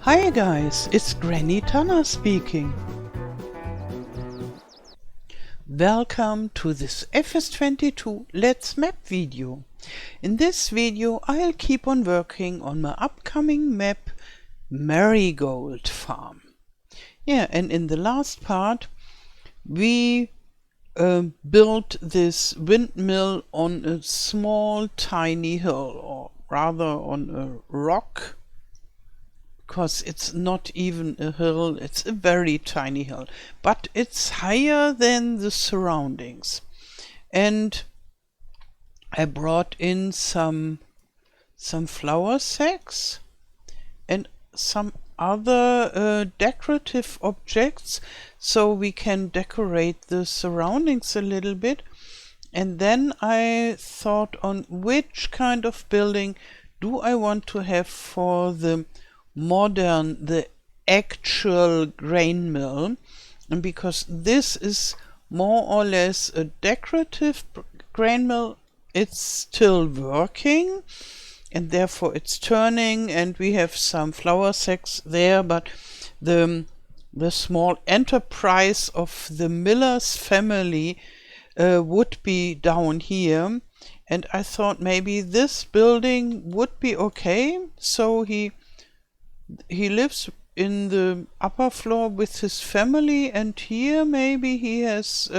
Hi guys, it's Granny Tana speaking. Welcome to this FS22 Let's Map video. In this video I'll keep on working on my upcoming map Marigold Farm. Yeah, and in the last part we built this windmill on a small tiny hill, or rather on a rock, because it's not even a hill, it's a very tiny hill, but it's higher than the surroundings. And I brought in some flour sacks and some other decorative objects, so we can decorate the surroundings a little bit. And then I thought on which kind of building do I want to have for the actual grain mill, and because this is more or less a decorative grain mill, it's still working and therefore it's turning, and we have some flour sacks there, but the small enterprise of the miller's family would be down here, and I thought maybe this building would be okay. So he lives in the upper floor with his family, and here maybe he has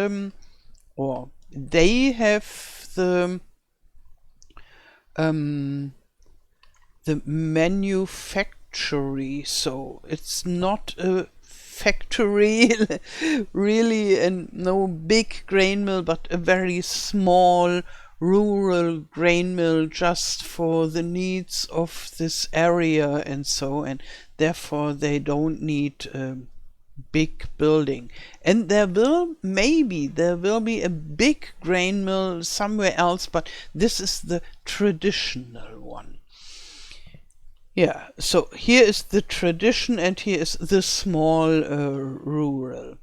or they have the manufactory, so it's not a factory really, and no big grain mill, but a very small rural grain mill just for the needs of this area, and so, and therefore they don't need a big building. And there will be a big grain mill somewhere else, but this is the traditional one. Yeah, so here is the tradition and here is the small rural.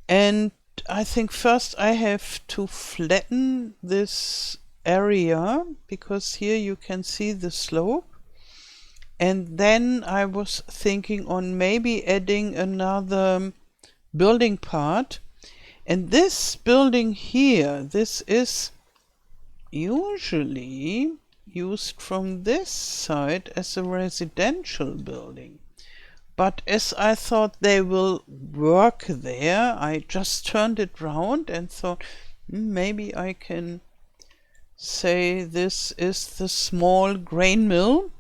And I think first I have to flatten this area, because here you can see the slope. And then I was thinking on maybe adding another building part. And this building here, this is usually used from this side as a residential building. But as I thought they will work there, I just turned it round and thought maybe I can say this is the small grain mill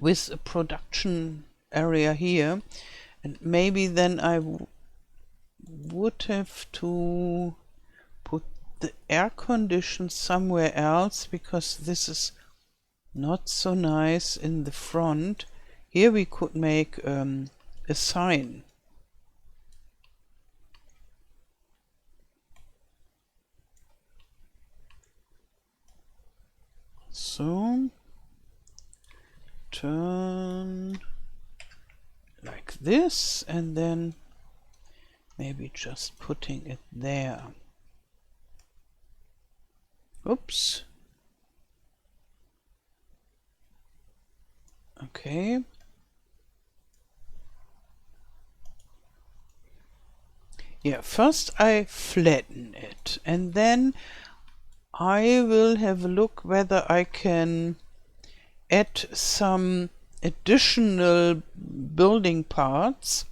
with a production area here. And maybe then I would have to put the air condition somewhere else, because this is not so nice in the front. Here we could make a sign. So turn like this, and then maybe just putting it there. Oops. Okay. Yeah, first I flatten it, and then I will have a look whether I can add some additional building parts,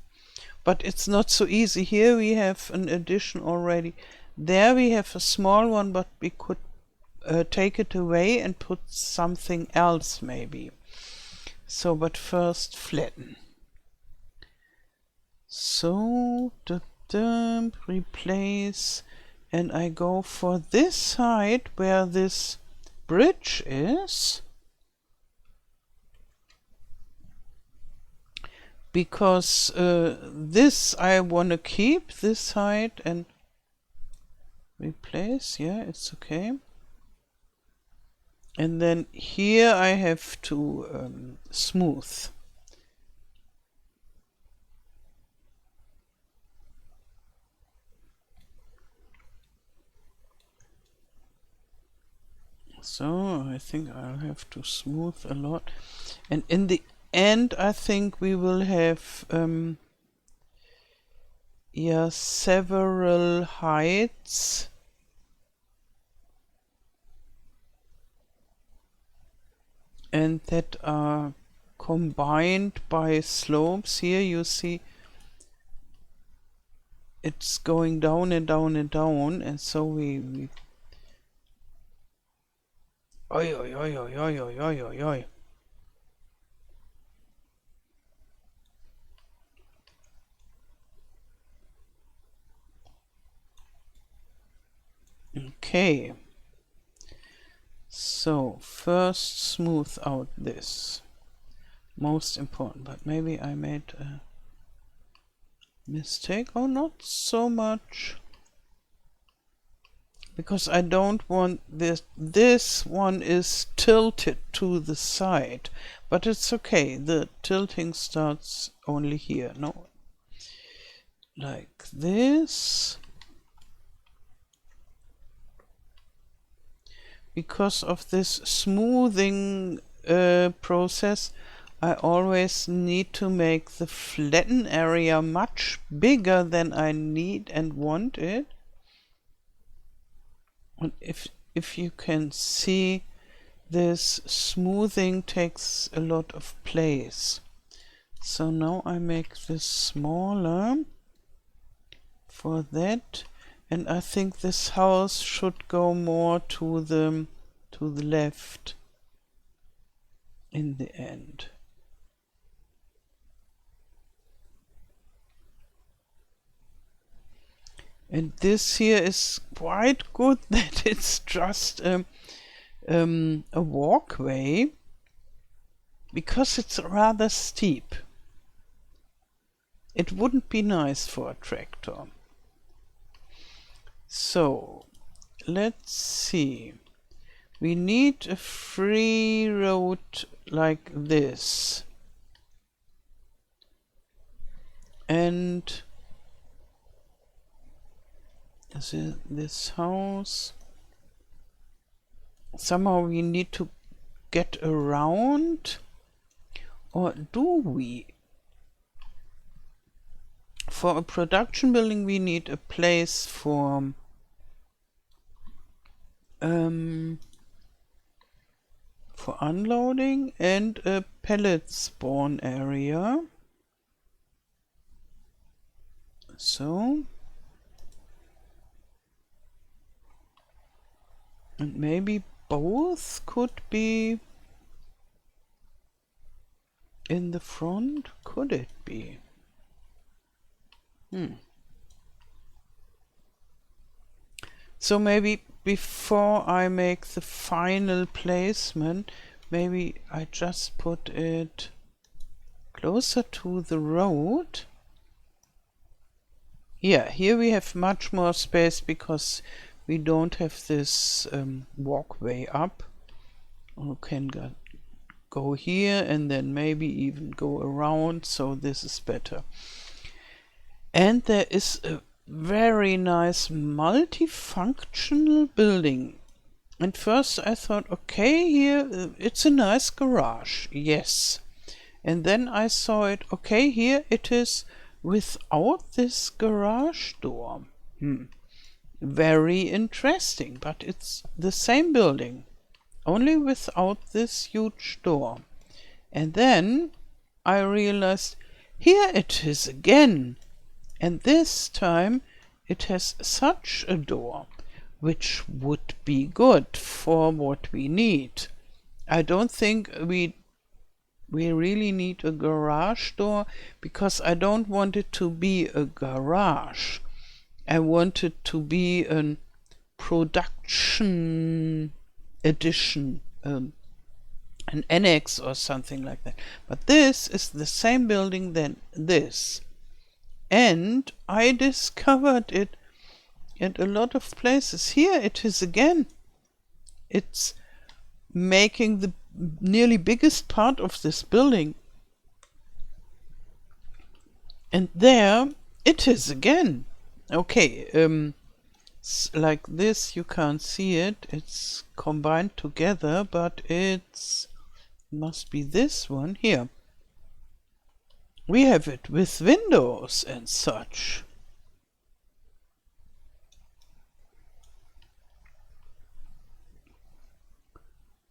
but it's not so easy. Here we have an addition already. There we have a small one, but we could take it away and put something else maybe. So, but first flatten. So, replace, and I go for this side where this bridge is, because this I want to keep this side, and replace. Yeah, it's okay. And then here I have to smooth. So I think I'll have to smooth a lot, and in the end I think we will have yeah, several heights and that are combined by slopes. Here you see it's going down and down and down, and so we oi oi oi oi oi oi oi oi oi. Okay, so first smooth out this, most important, but maybe I made a mistake, or not so much, because I don't want this one is tilted to the side, but it's okay, the tilting starts only here, no, like this. Because of this smoothing process, I always need to make the flatten area much bigger than I need and want it. And if you can see, this smoothing takes a lot of place. So now I make this smaller for that. And I think this house should go more to the left in the end. And this here is quite good that it's just a walkway, because it's rather steep. It wouldn't be nice for a tractor. So let's see, we need a free road like this, and this house, somehow we need to get around, or do we? For a production building we need a place for unloading and a pellet spawn area. So, and maybe both could be in the front, could it be? So maybe before I make the final placement, maybe I just put it closer to the road. Yeah, here we have much more space because we don't have this walkway up. You can go here and then maybe even go around, so this is better. And there is a very nice multifunctional building. And first I thought, okay, here it's a nice garage, yes. And then I saw it, okay, here it is without this garage door. Very interesting, but it's the same building, only without this huge door. And then I realized, here it is again. And this time it has such a door, which would be good for what we need. I don't think we really need a garage door, because I don't want it to be a garage. I want it to be a production addition, an annex or something like that. But this is the same building than this. And I discovered it at a lot of places. Here it is again. It's making the nearly biggest part of this building. And there it is again. Okay, like this. You can't see it. It's combined together, but it's must be this one here. We have it with windows and such.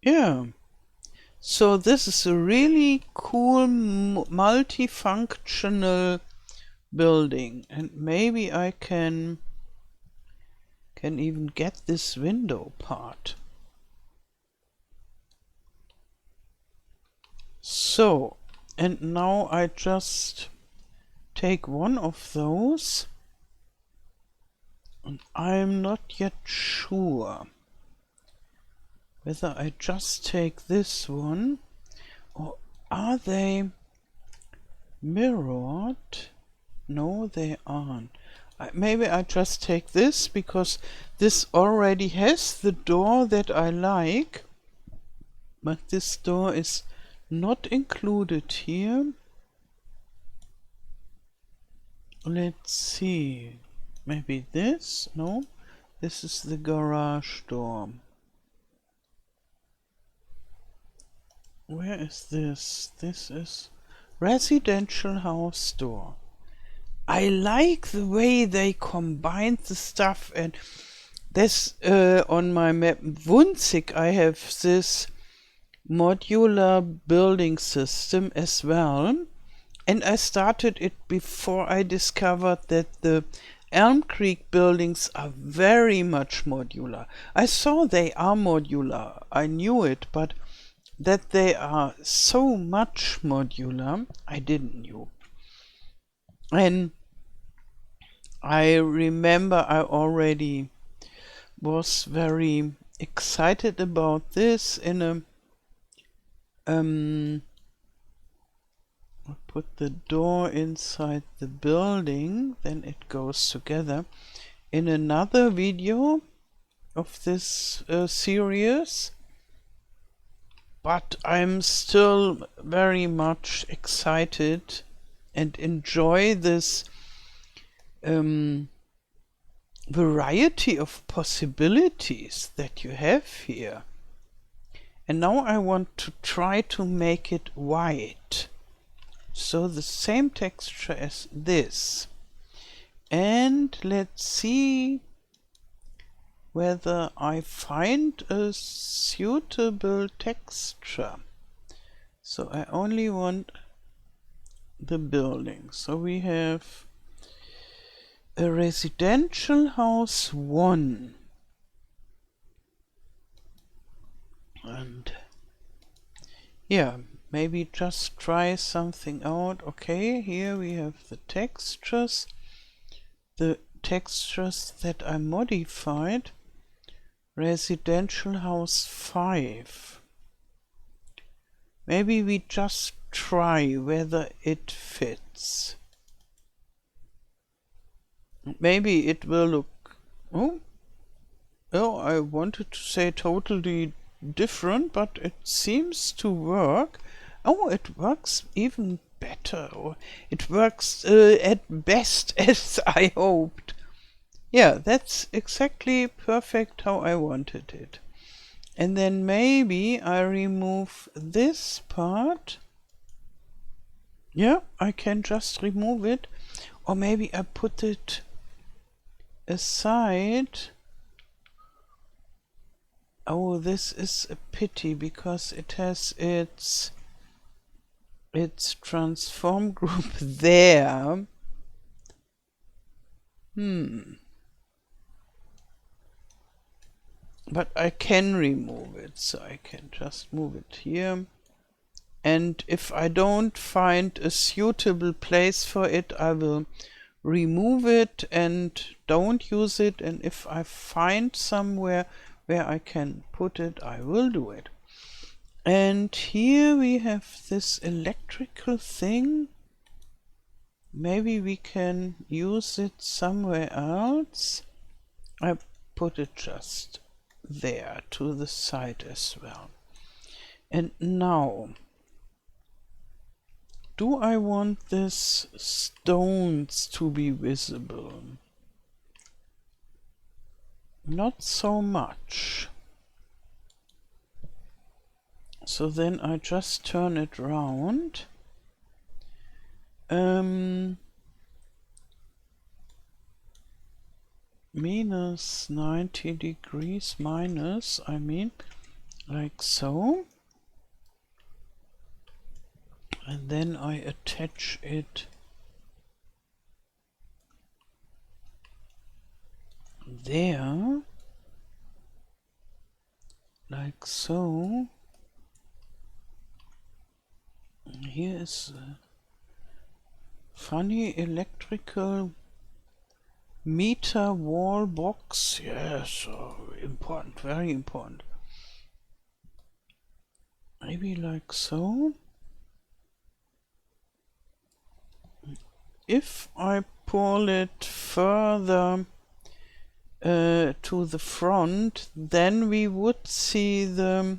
Yeah. So this is a really cool multifunctional building, and maybe I can even get this window part. So, and now I just take one of those, and I'm not yet sure whether I just take this one or are they mirrored? No, they aren't. Maybe I just take this because this already has the door that I like, but this door is not included here. Let's see. Maybe this? No, this is the garage door. Where is this? This is residential house door. I like the way they combined the stuff, and this on my map Wunzig I have this modular building system as well, and I started it before I discovered that the Elm Creek buildings are very much modular. I saw they are modular, I knew it, but that they are so much modular, I didn't know. And I remember I already was very excited about this in a I put the door inside the building, then it goes together in another video of this series, but I'm still very much excited and enjoy this variety of possibilities that you have here. And now I want to try to make it white, so the same texture as this. And let's see whether I find a suitable texture. So I only want the building. So we have a residential house 1. And yeah, maybe just try something out. Okay, here we have the textures that I modified. Residential house 5. Maybe we just try whether it fits. Maybe it will look, oh, I wanted to say totally different, but it seems to work. Oh, it works even better, or it works at best as I hoped. Yeah, that's exactly perfect how I wanted it. And then maybe I remove this part. Yeah, I can just remove it. Or maybe I put it aside. Oh, this is a pity because it has its transform group there. But I can remove it, so I can just move it here. And if I don't find a suitable place for it, I will remove it and don't use it. And if I find somewhere where I can put it, I will do it. And here we have this electrical thing. Maybe we can use it somewhere else. I put it just there to the side as well. And now, do I want these stones to be visible? not so much. So then I just turn it round. Minus 90 degrees minus, I mean, like so. And then I attach it there, like so. Here is a funny electrical meter wall box. Yes, important, very important. Maybe like so. If I pull it further to the front, then we would see the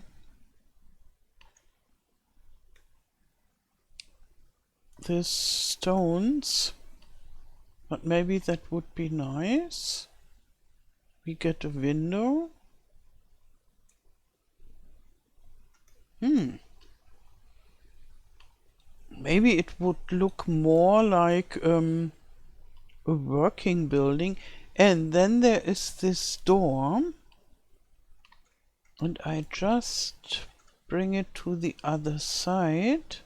stones, but maybe that would be nice. We get a window. Maybe it would look more like a working building. And then there is this door, and I just bring it to the other side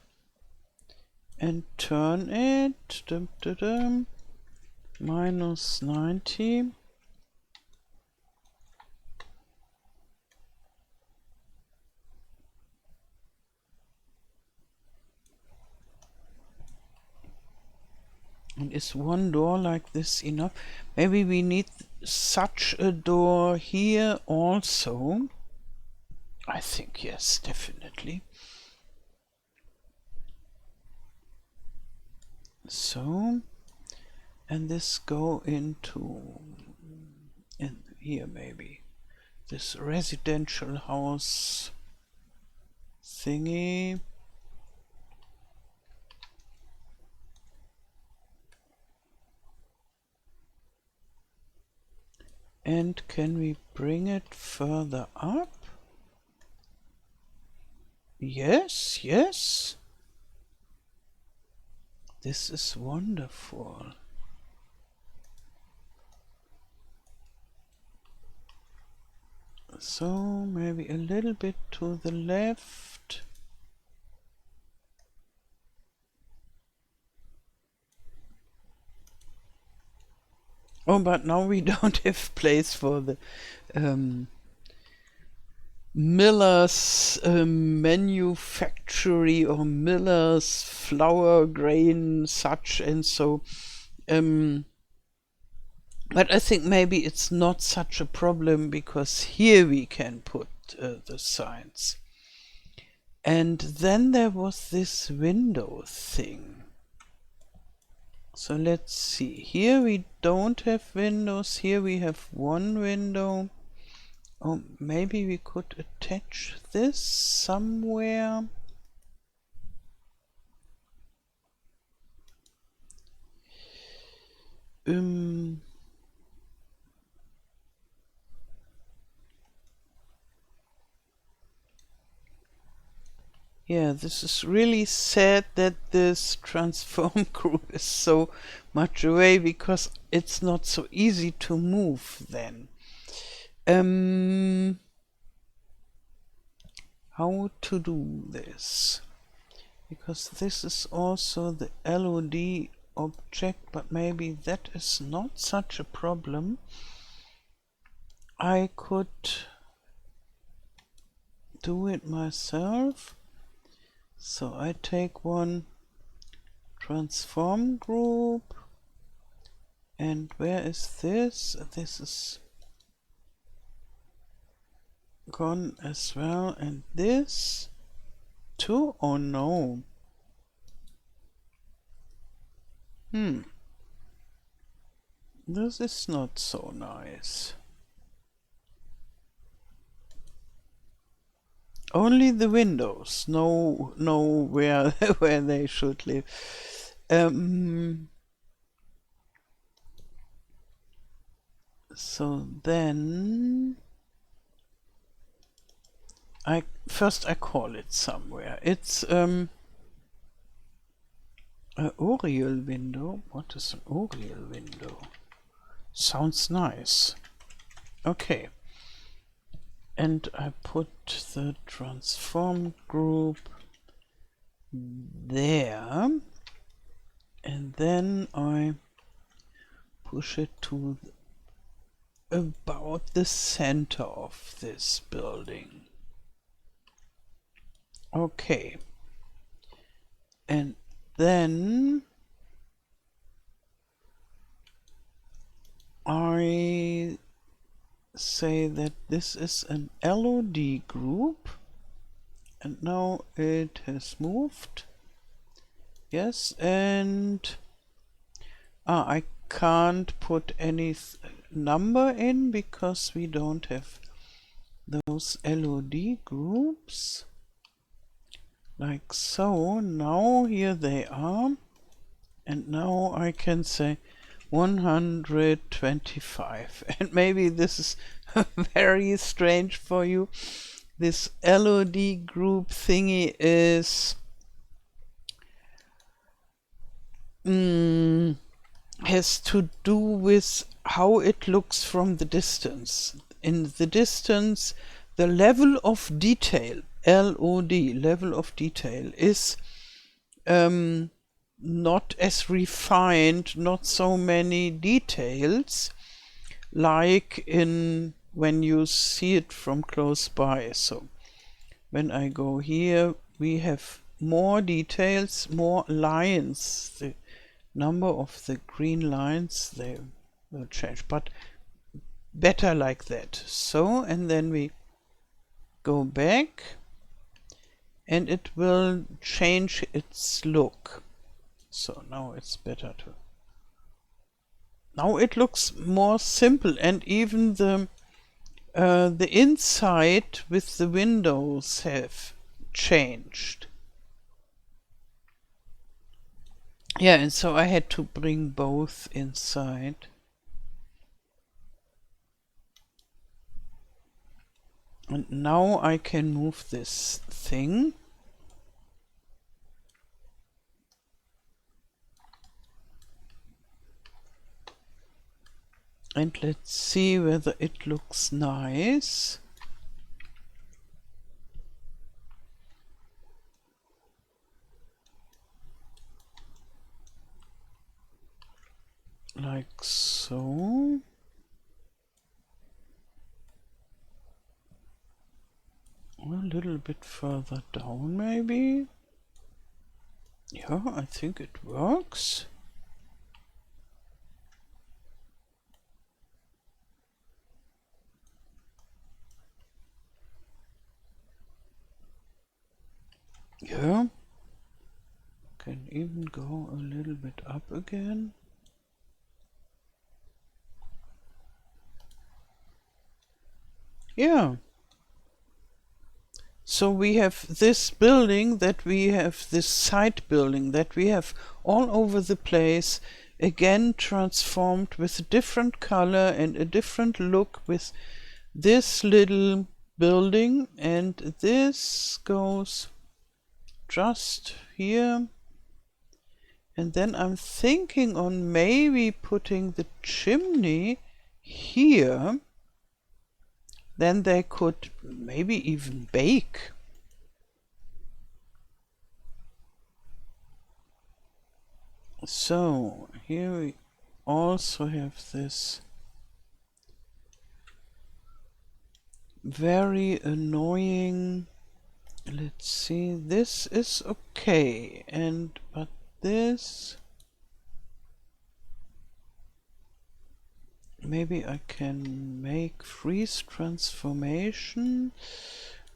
and turn it. Dum, dum, dum. Minus 90. And is one door like this enough? Maybe we need such a door here also. I think yes, definitely. So, and this go into in here maybe. This residential house thingy. And can we bring it further up? Yes, yes. This is wonderful. So maybe a little bit to the left. Oh, but now we don't have place for the Miller's manufactory or Miller's flour grain such and so. But I think maybe it's not such a problem because here we can put the signs. And then there was this window thing. So let's see. Here we don't have windows. Here we have one window. Oh, maybe we could attach this somewhere. Yeah, this is really sad that this transform group is so much away because it's not so easy to move then. How to do this? Because this is also the LOD object, but maybe that is not such a problem. I could do it myself. So I take one transform group, and where is this? This is gone as well, and this too? Oh no. This is not so nice. Only the windows know where where they should live. So then I call it somewhere. It's an Oriel window. What is an Oriel window? Sounds nice. Okay. And I put the transform group there. And then I push it to about the center of this building. Okay. And then I say that this is an LOD group, and now it has moved. Yes, and I can't put any number in because we don't have those LOD groups. Like so. Now here they are, and now I can say 125. And maybe this is very strange for you. This LOD group thingy is has to do with how it looks from the distance. In the distance, the level of detail, LOD, level of detail, is not as refined, not so many details like in when you see it from close by. So when I go here, we have more details, more lines. The number of the green lines, they will change, but better like that. So, and then we go back and it will change its look. So now it's better to. Now it looks more simple, and even the inside with the windows have changed. Yeah, and so I had to bring both inside. And now I can move this thing. And let's see whether it looks nice. Like so. A little bit further down maybe. Yeah, I think it works. Yeah. Can even go a little bit up again. Yeah. So we have this building, that we have this side building, that we have all over the place, again transformed with a different color and a different look with this little building, and this goes just here. And then I'm thinking on maybe putting the chimney here. Then they could maybe even bake. So here we also have this very annoying. Let's see, this is okay, but this maybe I can make freeze transformation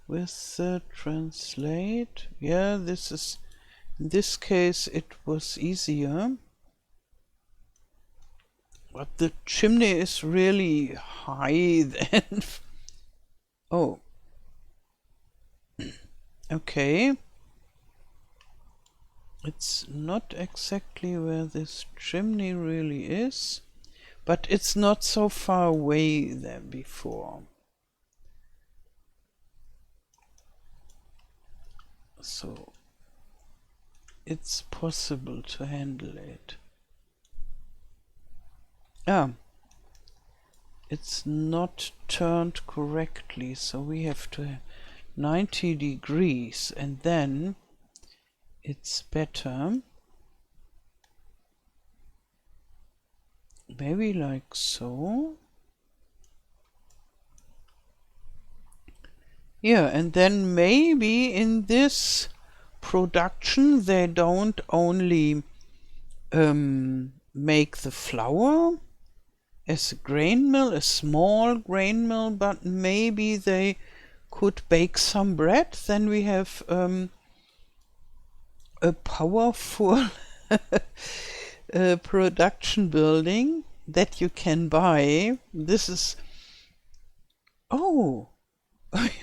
with the translate. Yeah, this is, in this case it was easier. But the chimney is really high then. Oh. Okay. It's not exactly where this chimney really is. but it's not so far away than before. So it's possible to handle it. It's not turned correctly, so we have to have 90 degrees, and then it's better. Maybe like so. Yeah, and then maybe in this production they don't only make the flour as a grain mill, a small grain mill, but maybe they could bake some bread. Then we have a powerful production building that you can buy. This is, oh,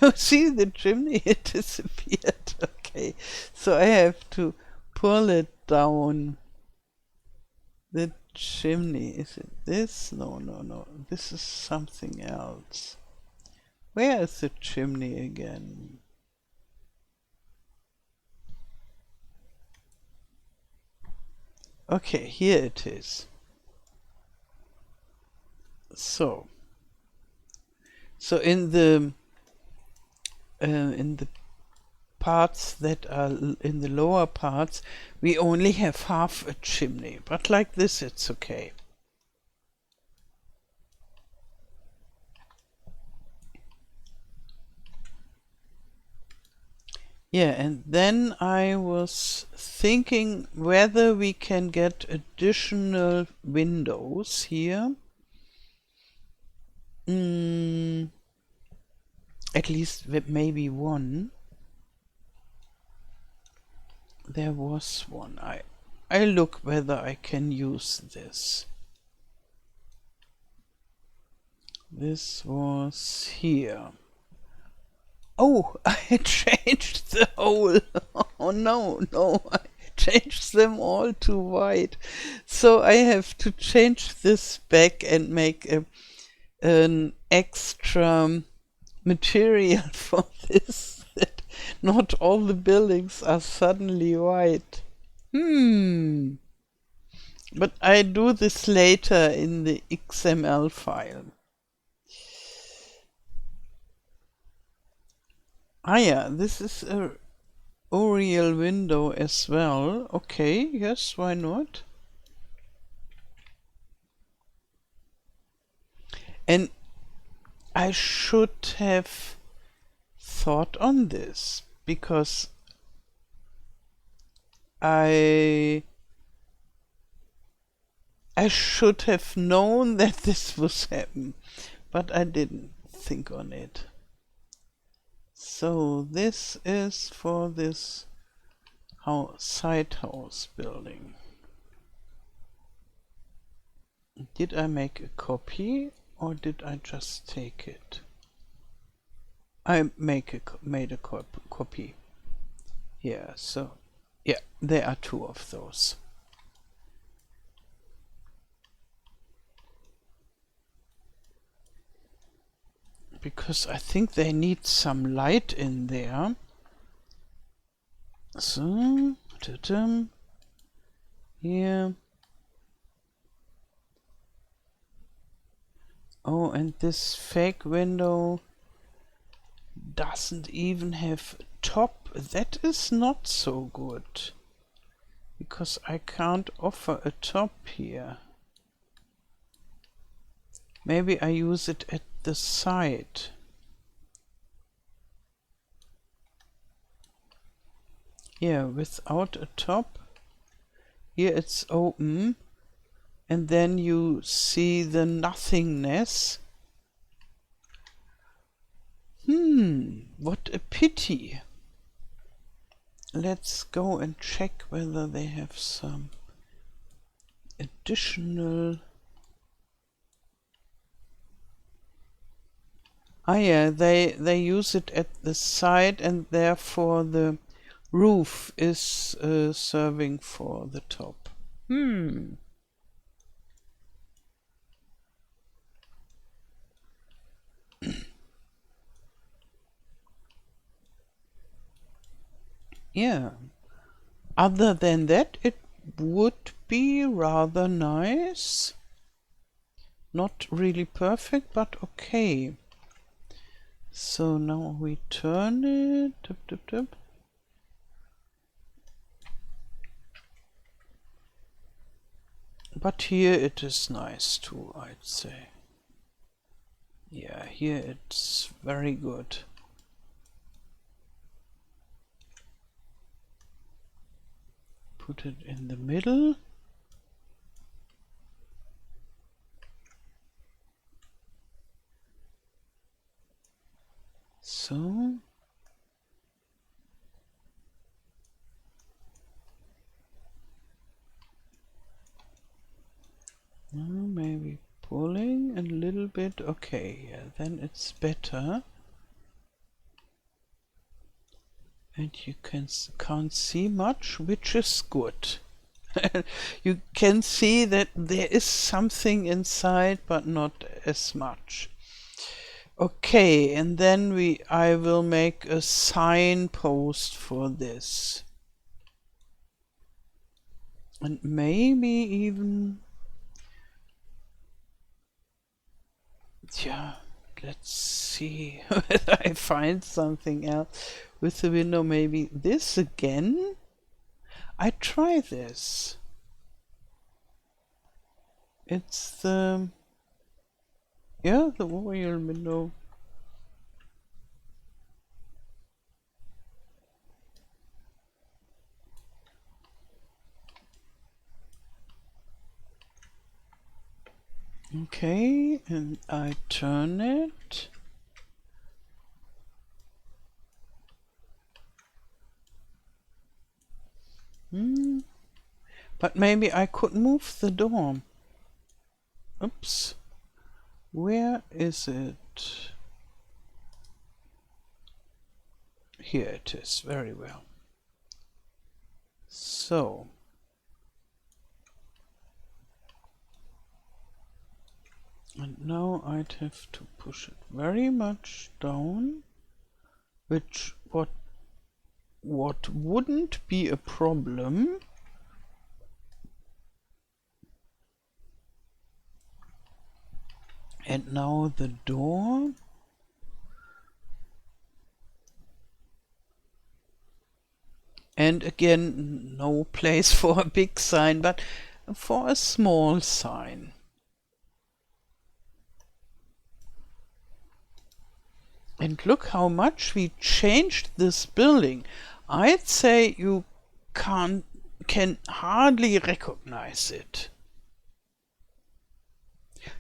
you see the chimney, it disappeared. Okay, so I have to pull it down. The chimney, is it this? No, no, no, this is something else. Where is the chimney again? Okay, here it is. So in the parts that are in the lower parts, we only have half a chimney, but like this it's okay. Yeah, and then I was thinking whether we can get additional windows here. At least maybe one. There was one. I look whether I can use this. This was here. Oh, I changed the whole. Oh no, no, I changed them all to white. So I have to change this back and make an extra material for this. That not all the buildings are suddenly white. But I do this later in the XML file. Ah yeah, this is a Oriel window as well. Okay, yes, why not? And I should have thought on this, because I should have known that this would happen, but I didn't think on it. So this is for this side house building. Did I make a copy or did I just take it? I made a copy. Yeah, so yeah, there are two of those. Because I think they need some light in there. So, here. Oh, and this fake window doesn't even have a top. That is not so good, because I can't offer a top here. Maybe I use it at the side. Yeah, without a top. Here it's open, and then you see the nothingness. What a pity. Let's go and check whether they have some additional. Ah yeah, they use it at the side, and therefore the roof is serving for the top. Yeah. Other than that, it would be rather nice. Not really perfect, but okay. So now we turn it. Tip, tip, tip. But here it is nice too, I'd say. Yeah, here it's very good. Put it in the middle. So. Now maybe pulling a little bit. Okay, yeah, then it's better. And you can't see much, which is good. You can see that there is something inside, but not as much. Okay, and then I will make a signpost for this. And maybe even, yeah, let's see whether I find something else with the window. Maybe this again. I try this. It's the, yeah, the royal window. Okay, and I turn it. But maybe I could move the door. Oops. Where is it? Here it is, very well. So. And now I'd have to push it very much down, which what wouldn't be a problem. And now the door. And again, no place for a big sign, but for a small sign. And look how much we changed this building. I'd say you can hardly recognize it.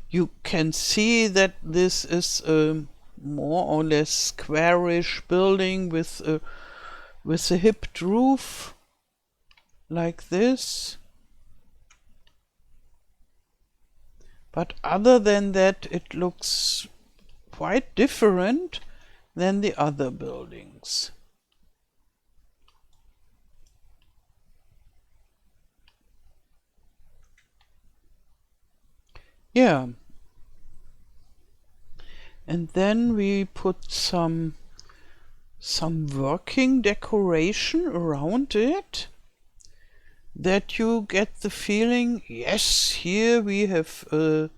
You can see that this is a more or less squarish building with a hipped roof like this. But other than that, it looks quite different than the other buildings. Yeah. And then we put some working decoration around it, that you get the feeling, yes, here we have a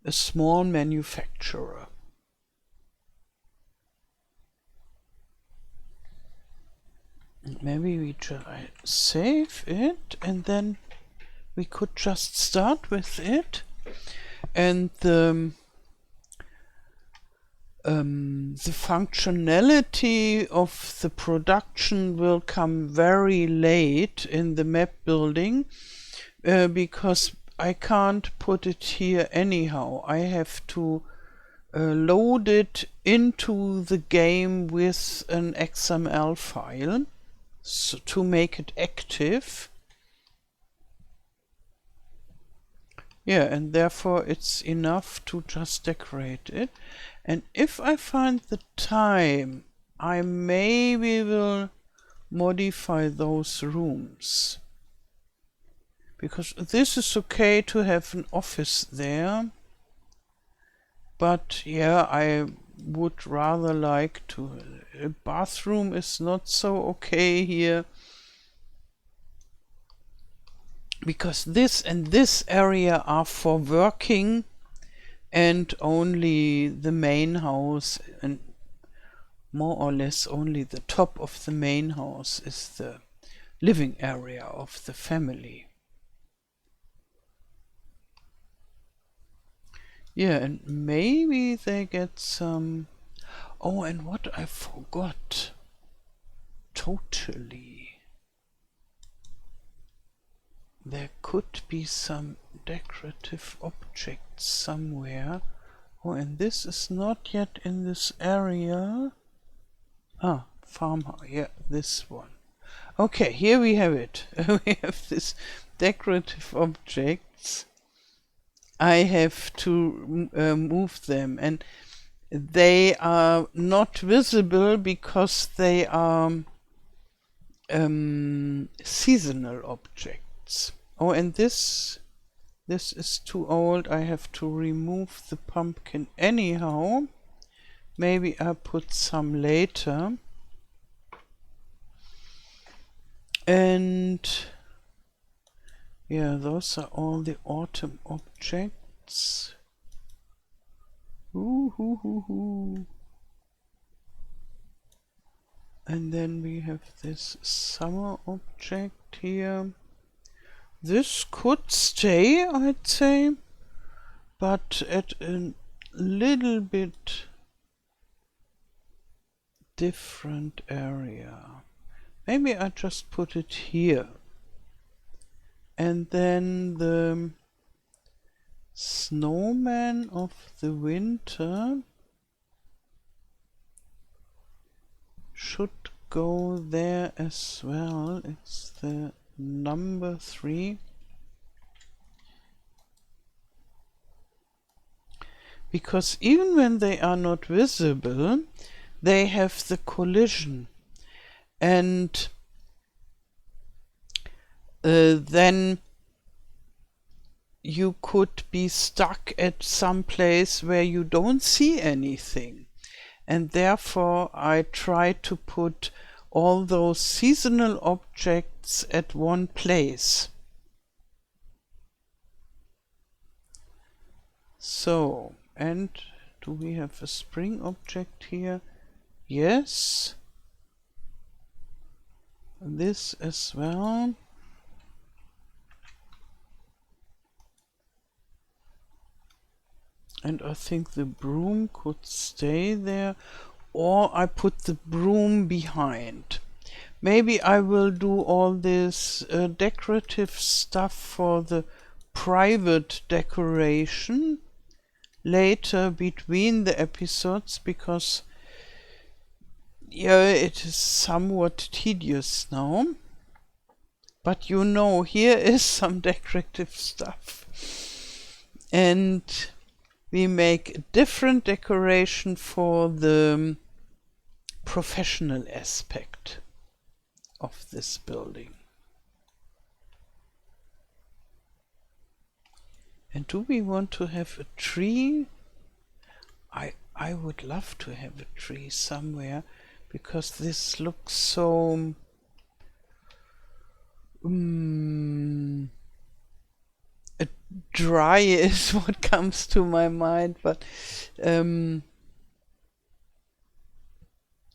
small manufacturer. Maybe we try save it, and then we could just start with it. And the functionality of the production will come very late in the map building, because I can't put it here anyhow. I have to load it into the game with an XML file to make it active. Yeah, and therefore it's enough to just decorate it. And if I find the time, I maybe will modify those rooms. Because this is okay to have an office there. But yeah, I would rather like to. A bathroom is not so okay here, because this and this area are for working, and only the main house, and more or less only the top of the main house, is the living area of the family. Yeah, and maybe they get some... Oh, and what I forgot totally. There could be some decorative objects somewhere. Oh, and this is not yet in this area. Ah, farmhouse. Yeah, this one. Okay, here we have it. We have this decorative objects. I have to move them, and they are not visible because they are seasonal objects. Oh, and this is too old. I have to remove the pumpkin anyhow. Maybe I put some later. And yeah, those are all the autumn objects. Ooh, hoo, hoo, hoo. And then we have this summer object here. This could stay, I'd say, but at a little bit different area. Maybe I just put it here. And then the snowman of the winter should go there as well. It's the number 3. Because even when they are not visible, they have the collision. And then you could be stuck at some place where you don't see anything. And therefore I try to put all those seasonal objects at one place. So, and do we have a spring object here? Yes. This as well. And I think the broom could stay there, or I put the broom behind. Maybe I will do all this decorative stuff for the private decoration later between the episodes, because yeah, it is somewhat tedious now. But you know, here is some decorative stuff. And we make a different decoration for the professional aspect of this building. And do we want to have a tree? I would love to have a tree somewhere, because this looks so dry is what comes to my mind, but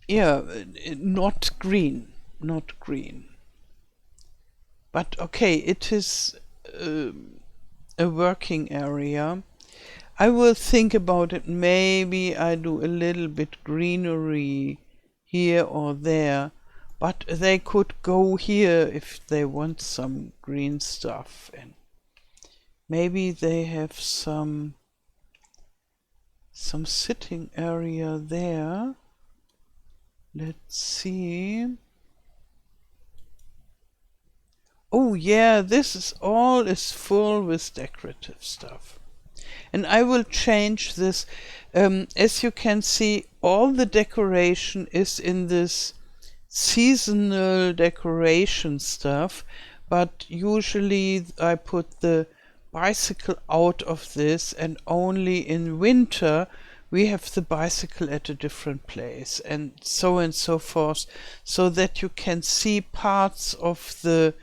yeah, not green. But okay, it is a working area. I will think about it. Maybe I do a little bit greenery here or there, but they could go here if they want some green stuff, and maybe they have some sitting area there. Let's see. Oh yeah, this is all is full with decorative stuff. And I will change this. As you can see, all the decoration is in this seasonal decoration stuff, but usually I put the bicycle out of this, and only in winter we have the bicycle at a different place, and so forth, so that you can see parts of the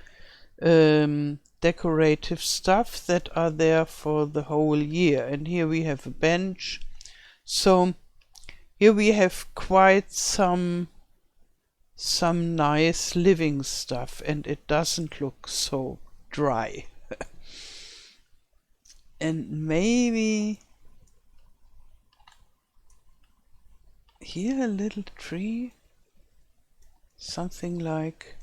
decorative stuff that are there for the whole year. And here we have a bench. So here we have quite some nice living stuff, and it doesn't look so dry. And maybe here a little tree, something like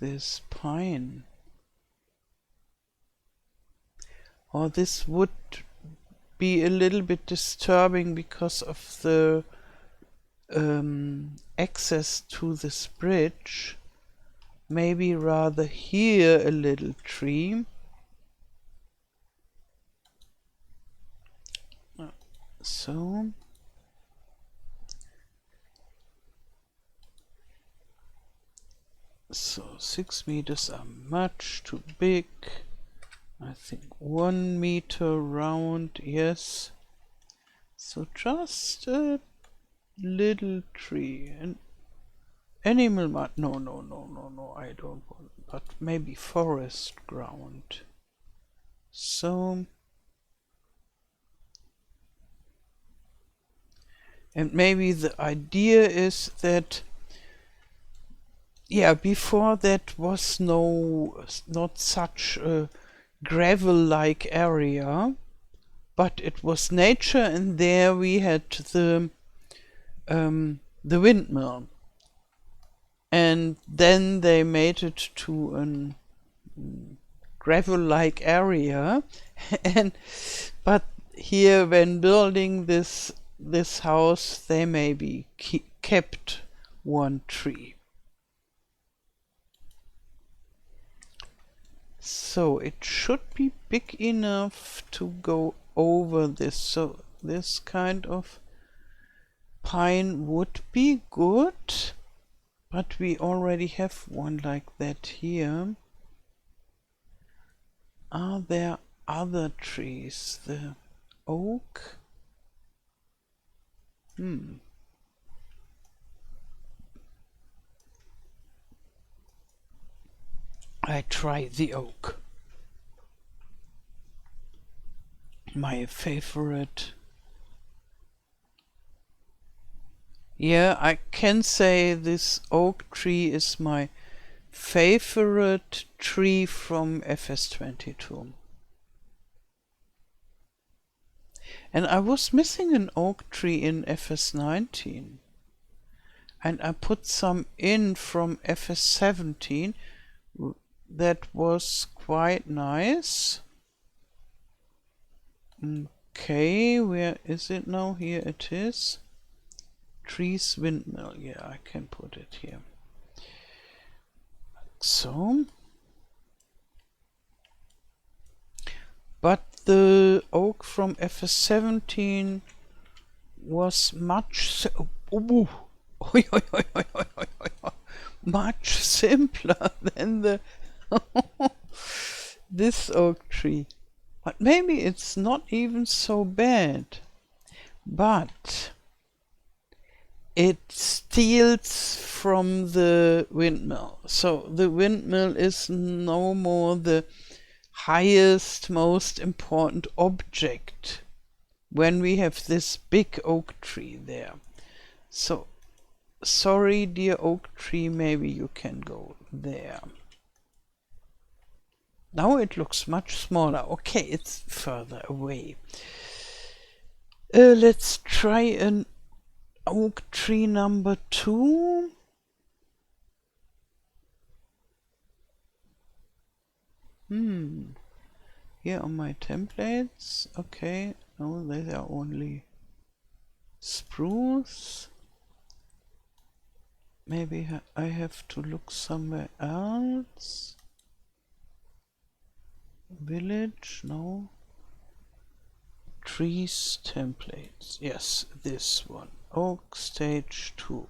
this pine. Or this would be a little bit disturbing because of the access to this bridge. Maybe rather here a little tree. So so 6 meters are much too big. I think 1 meter round, yes. So just a little tree. And animal mud, no, I don't want, but maybe forest ground. So, and maybe the idea is that, yeah, before that was not such a gravel-like area, but it was nature, and there we had the windmill, and then they made it to a gravel-like area, but here when building this house they maybe kept one tree. So it should be big enough to go over this. So this kind of pine would be good, but we already have one like that here. Are there other trees? The oak? I try the oak. My favorite. Yeah, I can say this oak tree is my favorite tree from FS22. And I was missing an oak tree in FS19. And I put some in from FS17. That was quite nice. Okay, where is it now? Here it is. Trees windmill. Yeah, I can put it here. So. But the oak from FS17 was much much simpler than the this oak tree. But maybe it's not even so bad. But it steals from the windmill. So the windmill is no more the highest, most important object when we have this big oak tree there. So, sorry, dear oak tree, maybe you can go there. Now it looks much smaller. Okay, it's further away. Let's try an oak tree number 2. Here are my templates. Okay, no, they are only spruce. Maybe I have to look somewhere else. Village, no. Trees templates. Yes, this one. Oak stage 2.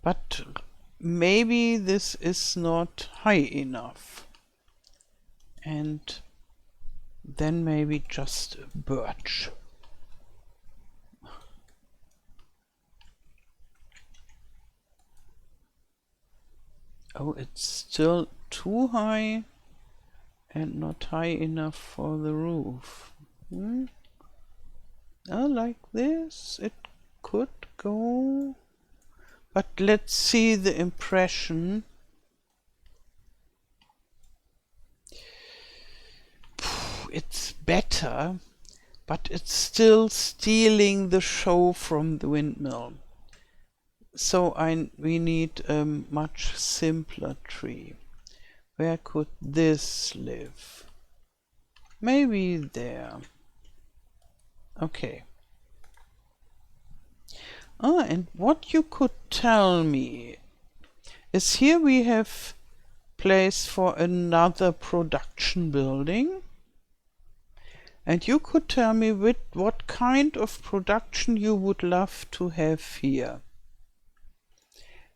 But maybe this is not high enough. And then maybe just birch. Oh, it's still too high and not high enough for the roof. Oh, like this it could go. But let's see the impression. It's better, but it's still stealing the show from the windmill. So we need a much simpler tree. Where could this live? Maybe there. Okay. Ah, and what you could tell me is here we have place for another production building. And you could tell me what kind of production you would love to have here.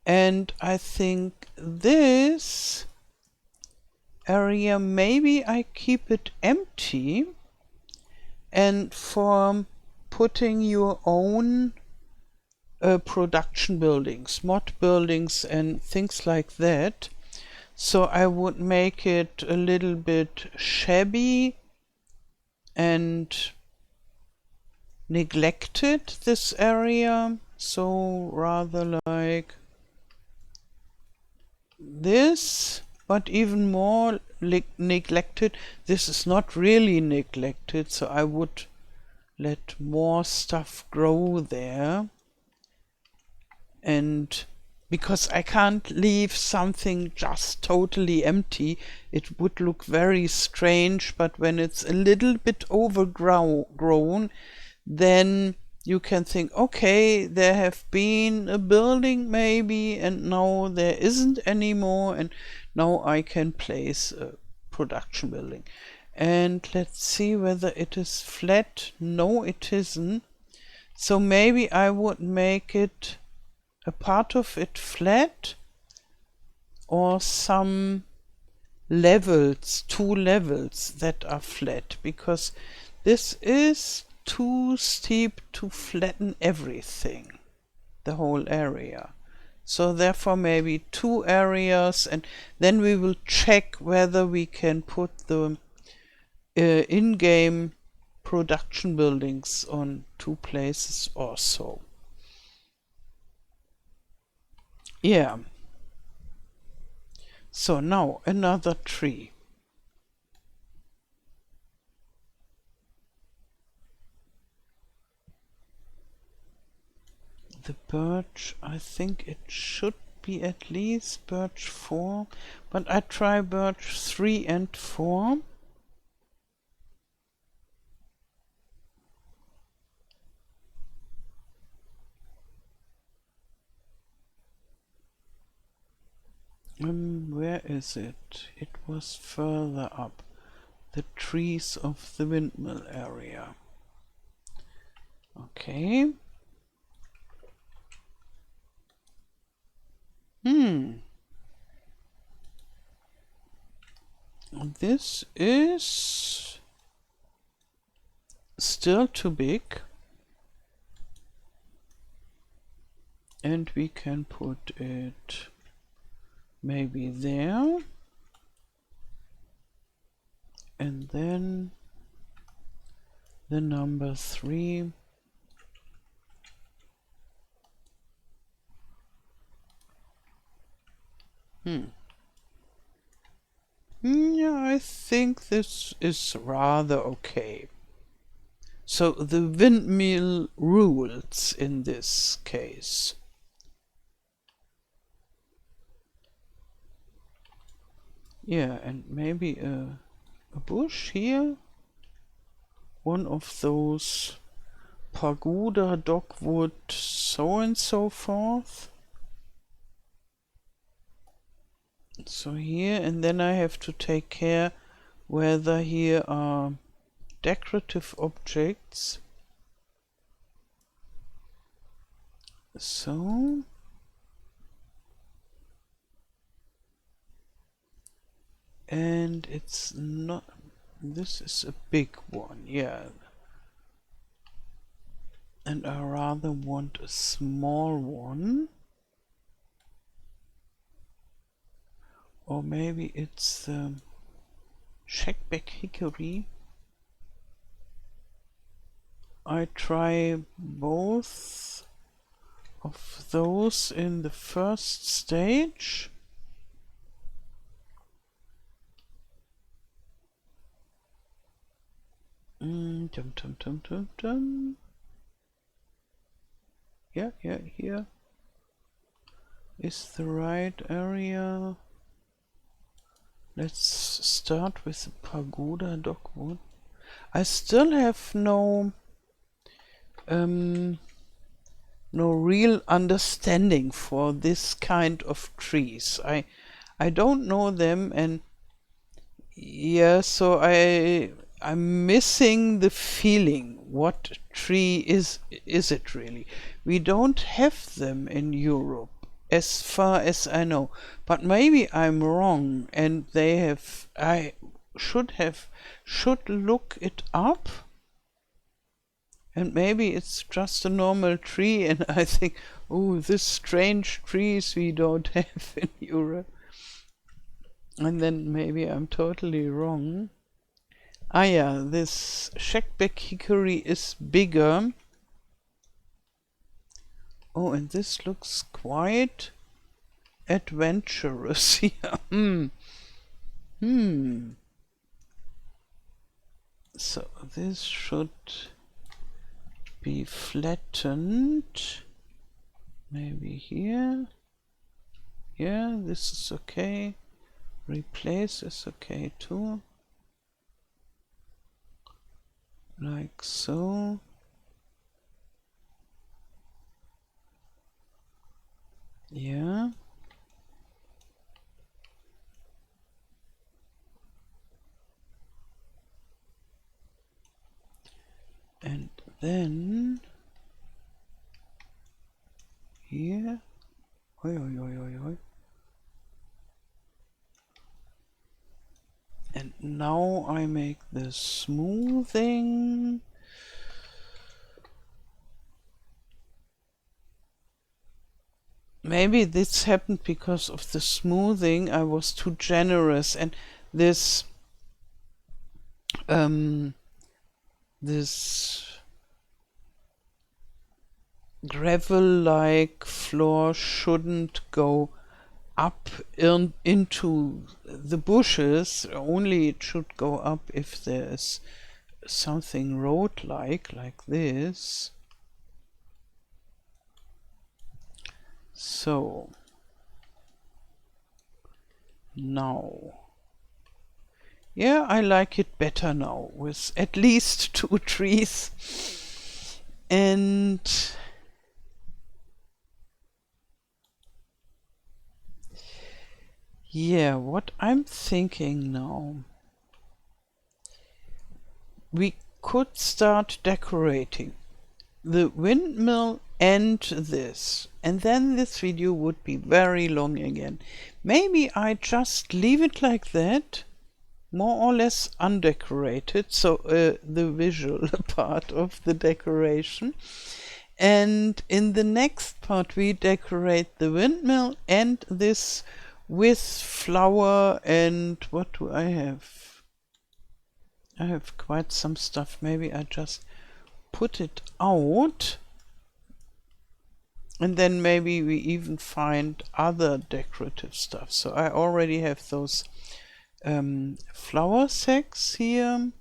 And I think this area, maybe I keep it empty, and for putting your own production buildings, mod buildings and things like that. So I would make it a little bit shabby and neglected, this area. So rather like this, but even more neglected. This is not really neglected, so I would let more stuff grow there. And because I can't leave something just totally empty, it would look very strange. But when it's a little bit overgrown, then you can think, okay, there have been a building maybe, and now there isn't anymore, and now I can place a production building. And let's see whether it is flat. No, it isn't. So maybe I would make it a part of it flat, or some levels, 2 levels that are flat, because this is too steep to flatten everything, the whole area. So therefore maybe 2 areas, and then we will check whether we can put the in-game production buildings on 2 places or so. Yeah. So now another tree. The birch, I think it should be at least birch 4, but I try birch 3 and 4. Where is it? It was further up. The trees of the windmill area. Okay. This is still too big. And we can put it maybe there. And then the number 3. Yeah, I think this is rather okay. So the windmill rules in this case. Yeah, and maybe a bush here. One of those pagoda, dogwood, so and so forth. So here, and then I have to take care whether here are decorative objects. So and it's not This is a big one, yeah. And I rather want a small one. Or maybe it's the checkback hickory. I try both of those in the first stage. Dum dum dum dum dum. Yeah, here is the right area. Let's start with the pagoda dogwood. I still have no real understanding for this kind of trees. I don't know them, and yeah, so I'm missing the feeling. What tree is it really? We don't have them in Europe, as far as I know. But maybe I'm wrong, and they have. I should look it up. And maybe it's just a normal tree, and I think, oh, this strange trees we don't have in Europe. And then maybe I'm totally wrong. Ah yeah, this checkback hickory is bigger. Oh, and this looks quite adventurous here. So this should be flattened. Maybe here. Yeah, this is okay. Replace is okay too. Like so. Yeah. And then here. Oi, oi, oi, oi, oi. And now I make the smoothing. Maybe this happened because of the smoothing. I was too generous, and this this gravel-like floor shouldn't go up into the bushes. Only it should go up if there's something road-like this. So now, yeah, I like it better now with at least 2 trees. And yeah, what I'm thinking now, we could start decorating the windmill and this, and then this video would be very long again. Maybe I just leave it like that, more or less undecorated, so the visual part of the decoration. And in the next part we decorate the windmill and this with flower. And what do I have? I have quite some stuff. Maybe I just put it out, and then maybe we even find other decorative stuff. So I already have those flower sacks here,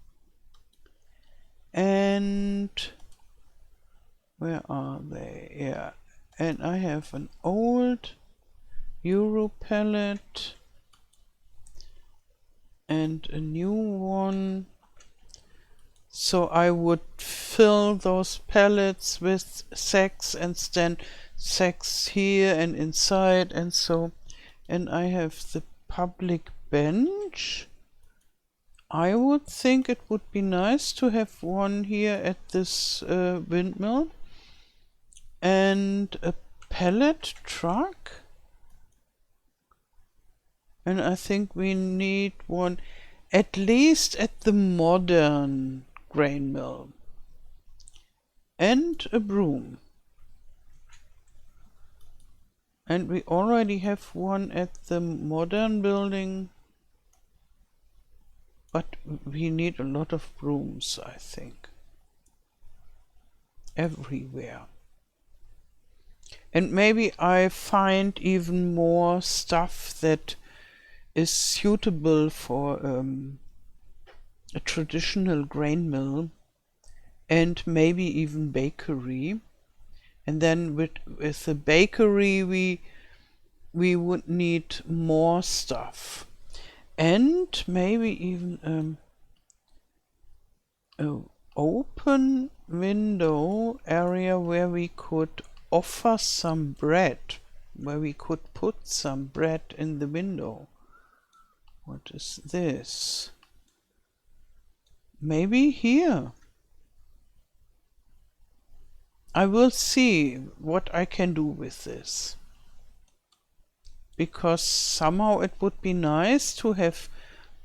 and where are they? Yeah, and I have an old Euro palette and a new one. So I would fill those pallets with sacks and stand sacks here and inside and so. And I have the public bench. I would think it would be nice to have one here at this windmill. And a pallet truck. And I think we need one. at least at the modern grain mill. And a broom. And we already have one at the modern building. But we need a lot of brooms, I think. Everywhere. And maybe I find even more stuff that is suitable for a traditional grain mill and maybe even bakery. And then with the bakery we would need more stuff. And maybe even an open window area where we could offer some bread, where we could put some bread in the window. What is this? Maybe here. I will see what I can do with this. Because somehow it would be nice to have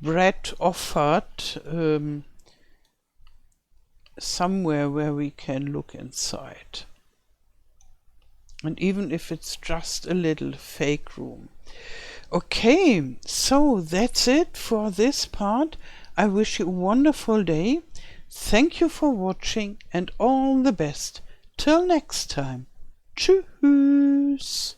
bread offered somewhere where we can look inside. And even if it's just a little fake room. Okay, so that's it for this part. I wish you a wonderful day. Thank you for watching and all the best. Till next time. Tschüss.